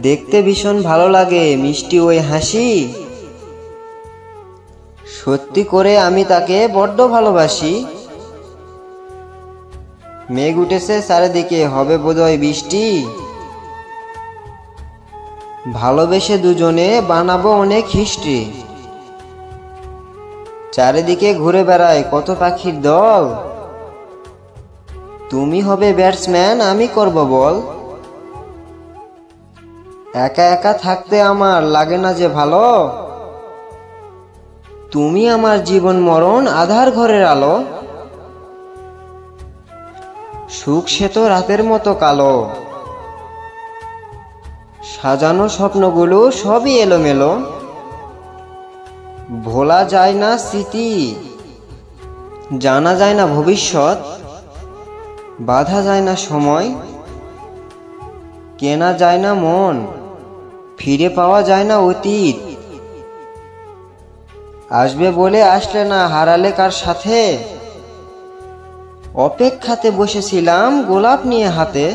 দেখতে ভীষণ ভালো লাগে মিষ্টি ওই হাসি, সত্যি করে আমি তাকে বড্ড ভালোবাসি। মেঘ উঠেছে চারিদিকে, হবে বোধহয় বৃষ্টি, ভালোবেসে দুজনে বানাবো অনেক হিস্ট্রি। চারিদিকে ঘুরে বেড়ায় কত পাখির দল, তুমি হবে ব্যাটসম্যান আমি করব বল। একা একা থাকতে আমার লাগে না যে ভালো, তুমি আমার জীবন মরণ আধার ঘরের আলো। সুখ সে তো রাতের মতো কালো, সাজানো স্বপ্নগুলো সবই এলোমেলো। ভোলা যায় না স্মৃতি, জানা যায় না ভবিষ্যৎ, বাধা যায় না সময়, কেনা যায় না মন, ফিরে পাওয়া যায় না অতীত। আসবে বলে আসলে না, হারালে কার সাথে, অপেক্ষাতে বসেছিলাম গোলাপ নিয়ে হাতে।